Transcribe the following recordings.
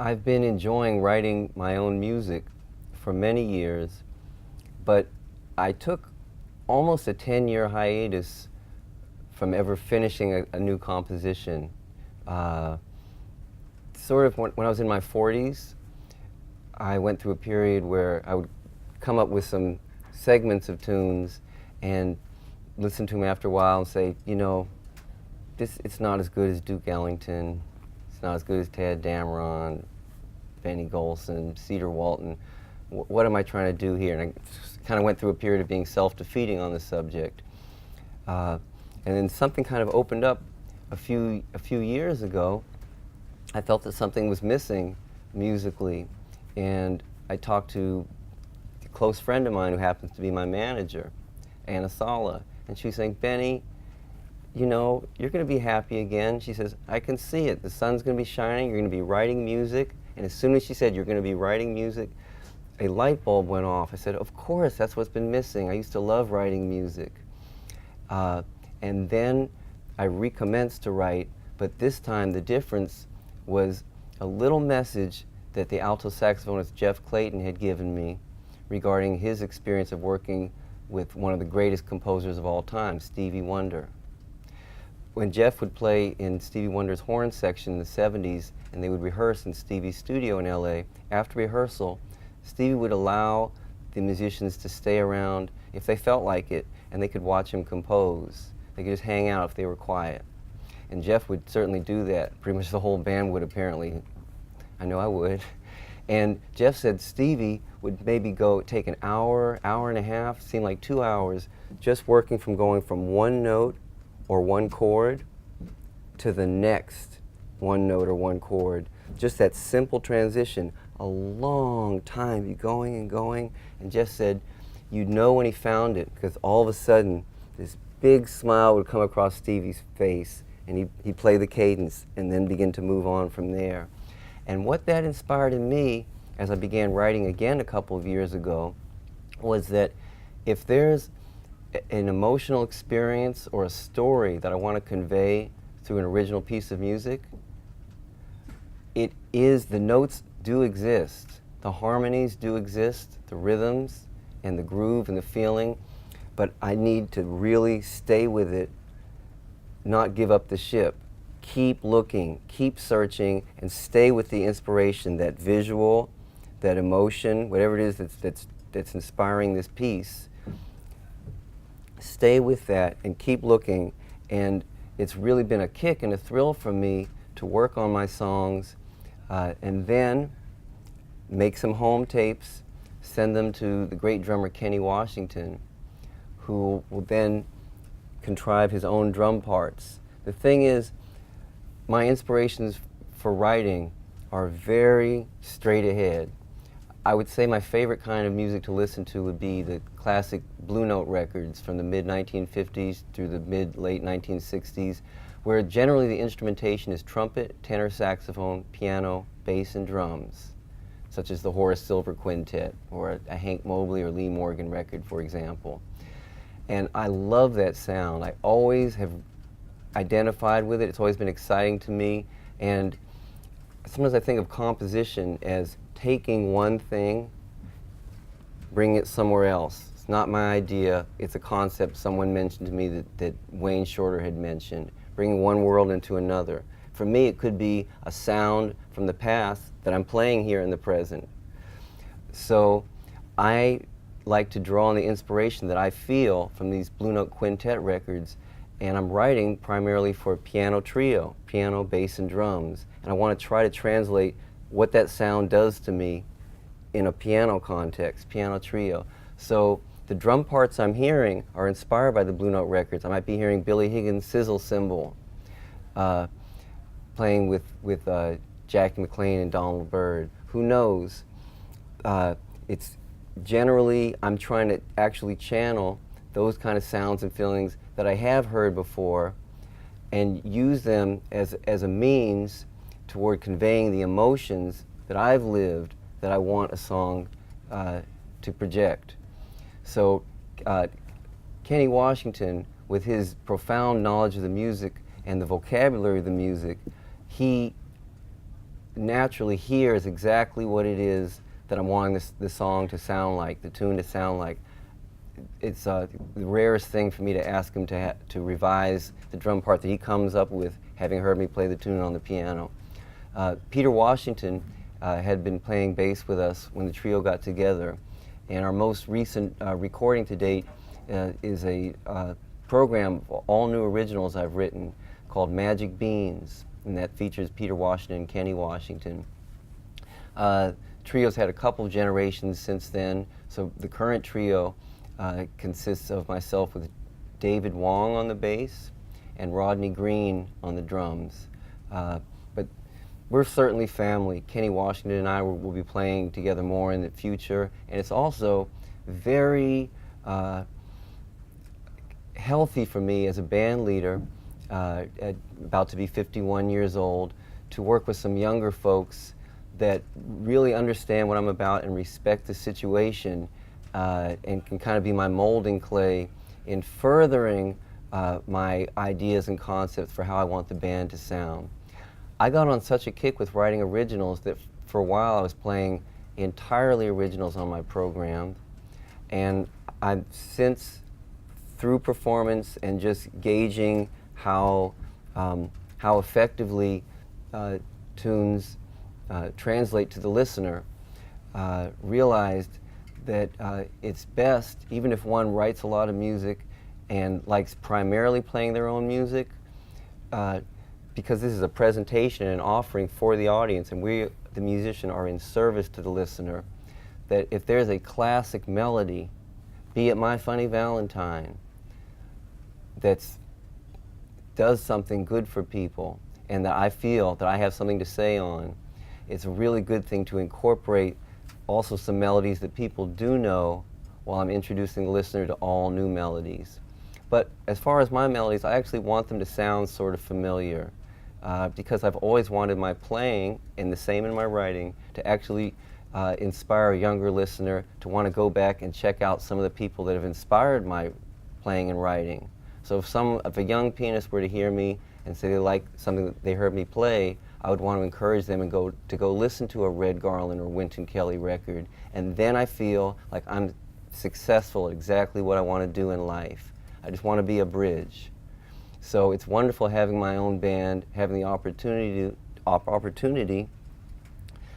I've been enjoying writing my own music for many years, but I took almost a 10-year hiatus from ever finishing a new composition. Uh, Sort of when I was in my 40s, I went through a period where I would come up with some segments of tunes and listen to them after a while and say, you know, it's not as good as Duke Ellington, it's not as good as Tad Dameron, Benny Golson, Cedar Walton. What am I trying to do here? And I kind of went through a period of being self-defeating on the subject. And then something kind of opened up a few years ago. I felt that something was missing musically, and I talked to a close friend of mine who happens to be my manager, Anna Sala, and she was saying, Benny, you know, you're going to be happy again. She says, I can see it. The sun's going to be shining. You're going to be writing music. And as soon as she said, you're going to be writing music, a light bulb went off. I said, of course, that's what's been missing. I used to love writing music. And then I recommenced to write, but this time the difference was a little message that the alto saxophonist Jeff Clayton had given me regarding his experience of working with one of the greatest composers of all time, Stevie Wonder. When Jeff would play in Stevie Wonder's horn section in the 70s, and they would rehearse in Stevie's studio in LA, after rehearsal, Stevie would allow the musicians to stay around if they felt like it, and they could watch him compose. They could just hang out if they were quiet. And Jeff would certainly do that. Pretty much the whole band would, apparently. I know I would. And Jeff said Stevie would maybe take an hour, hour and a half, seemed like 2 hours, just working from going from one note or one chord to the next one note or one chord. Just that simple transition, a long time, you going and going. And Jeff said, you'd know when he found it, because all of a sudden, this big smile would come across Stevie's face, and he'd play the cadence and then begin to move on from there. And what that inspired in me, as I began writing again a couple of years ago, was that if there's an emotional experience or a story that I want to convey through an original piece of music, the notes do exist, the harmonies do exist, the rhythms and the groove and the feeling, but I need to really stay with it, not give up the ship. Keep looking, keep searching, and stay with the inspiration, that visual, that emotion, whatever it is that's inspiring this piece. Stay with that and keep looking. And it's really been a kick and a thrill for me to work on my songs and then make some home tapes, send them to the great drummer Kenny Washington, who will then contrive his own drum parts. The thing is, my inspirations for writing are very straight ahead. I would say my favorite kind of music to listen to would be the classic Blue Note records from the mid-1950s through the mid-late 1960s, where generally the instrumentation is trumpet, tenor saxophone, piano, bass, and drums, such as the Horace Silver Quintet or a Hank Mobley or Lee Morgan record, for example. And I love that sound. I always have identified with it. It's always been exciting to me. And sometimes I think of composition as taking one thing, bringing it somewhere else. It's not my idea. It's a concept someone mentioned to me that Wayne Shorter had mentioned, bringing one world into another. For me, it could be a sound from the past that I'm playing here in the present. So I like to draw on the inspiration that I feel from these Blue Note Quintet records, and I'm writing primarily for piano trio, piano, bass, and drums. And I want to try to translate what that sound does to me in a piano context, piano trio. So the drum parts I'm hearing are inspired by the Blue Note records. I might be hearing Billy Higgins' sizzle cymbal, playing with Jackie McLean and Donald Byrd. Who knows? It's generally, I'm trying to actually channel those kind of sounds and feelings that I have heard before and use them as a means toward conveying the emotions that I've lived that I want a song to project. So Kenny Washington, with his profound knowledge of the music and the vocabulary of the music, he naturally hears exactly what it is that I'm wanting the song to sound like, the tune to sound like. It's the rarest thing for me to ask him to revise the drum part that he comes up with, having heard me play the tune on the piano. Peter Washington had been playing bass with us when the trio got together, and our most recent recording to date is a program of all new originals I've written called Magic Beans, and that features Peter Washington and Kenny Washington. Trio's had a couple of generations since then, so the current trio consists of myself with David Wong on the bass and Rodney Green on the drums. But we're certainly family. Kenny Washington and I will be playing together more in the future, and it's also very healthy for me as a band leader, about to be 51 years old, to work with some younger folks that really understand what I'm about and respect the situation, and can kind of be my molding clay in furthering my ideas and concepts for how I want the band to sound. I got on such a kick with writing originals that for a while I was playing entirely originals on my program, and I've since, through performance and just gauging how effectively tunes translate to the listener, realized that it's best, even if one writes a lot of music and likes primarily playing their own music, because this is a presentation and offering for the audience, and we, the musician, are in service to the listener, that if there's a classic melody, be it My Funny Valentine, that does something good for people, and that I feel that I have something to say on, it's a really good thing to incorporate also some melodies that people do know while I'm introducing the listener to all new melodies. But as far as my melodies, I actually want them to sound sort of familiar, because I've always wanted my playing, and the same in my writing, to actually inspire a younger listener to want to go back and check out some of the people that have inspired my playing and writing. So if a young pianist were to hear me and say they like something that they heard me play, I would want to encourage them and to go listen to a Red Garland or Wynton Kelly record, and then I feel like I'm successful at exactly what I want to do in life. I just want to be a bridge. So it's wonderful having my own band, having the opportunity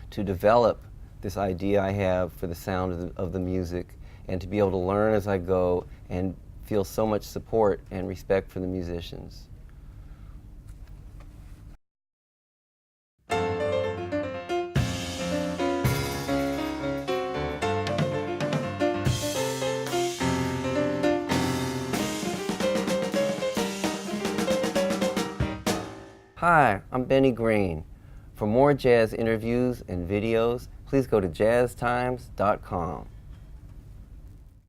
to develop this idea I have for the sound of the music, and to be able to learn as I go and feel so much support and respect for the musicians. Hi, I'm Benny Green. For more jazz interviews and videos, please go to JazzTimes.com.